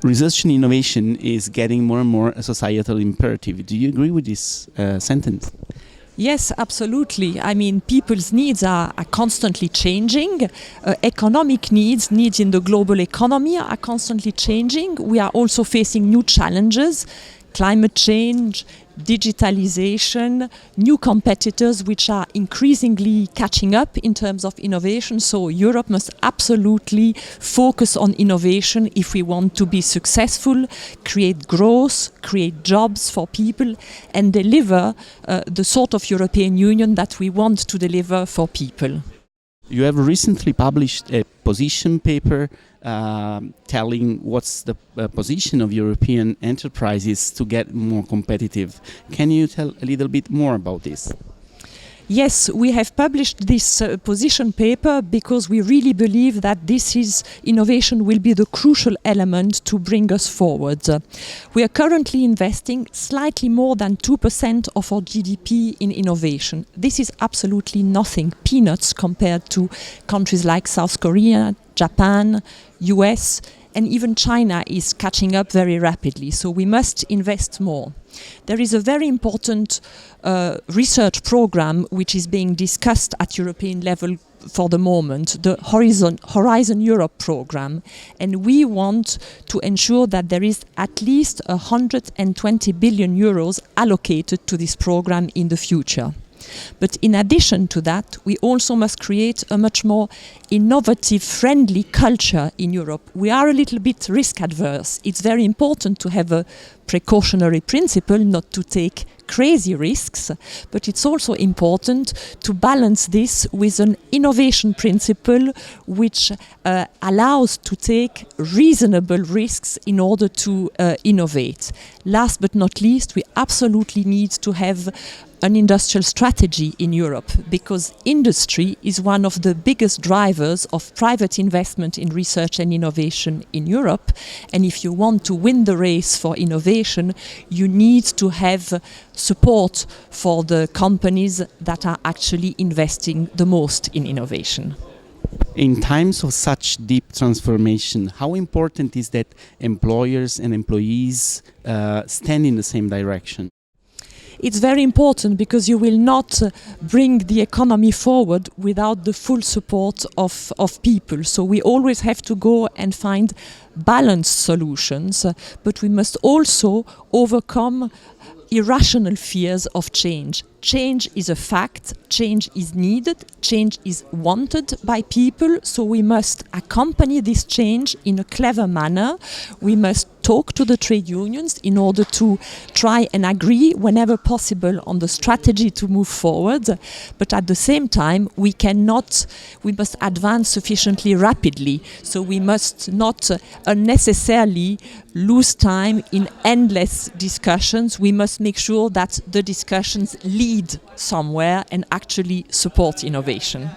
Research and innovation is getting more and more a societal imperative. Do you agree with this sentence? Yes, absolutely. I mean, people's needs are constantly changing. Economic needs in the global economy are constantly changing. We are also facing new challenges, climate change, digitalization, new competitors which are increasingly catching up in terms of innovation. So Europe must absolutely focus on innovation if we want to be successful, create growth, create jobs for people, and deliver the sort of European Union that we want to deliver for people. You have recently published a position paper telling what's the position of European enterprises to get more competitive. Can you tell a little bit more about this? Yes, we have published this position paper because we really believe that innovation will be the crucial element to bring us forward. We are currently investing slightly more than 2% of our GDP in innovation. This is absolutely nothing, peanuts compared to countries like South Korea, Japan, US, and even China is catching up very rapidly, so we must invest more. There is a very important research program which is being discussed at European level for the moment, the Horizon Europe program, and we want to ensure that there is at least 120 billion euros allocated to this program in the future. But in addition to that, we also must create a much more innovative, friendly culture in Europe. We are a little bit risk adverse. It's very important to have a precautionary principle, not to take crazy risks, but it's also important to balance this with an innovation principle which allows to take reasonable risks in order to innovate. Last but not least, we absolutely need to have an industrial strategy in Europe, because industry is one of the biggest drivers of private investment in research and innovation in Europe. And if you want to win the race for innovation, you need to have support for the companies that are actually investing the most in innovation. In times of such deep transformation, how important is that employers and employees stand in the same direction? It's very important because you will not bring the economy forward without the full support of people. So we always have to go and find balanced solutions, but we must also overcome irrational fears of change. Change is a fact, change is needed, change is wanted by people, so we must accompany this change in a clever manner. We must talk to the trade unions in order to try and agree whenever possible on the strategy to move forward, but at the same time we must advance sufficiently rapidly, so we must not unnecessarily lose time in endless discussions. We must make sure that the discussions lead somewhere and actually support innovation.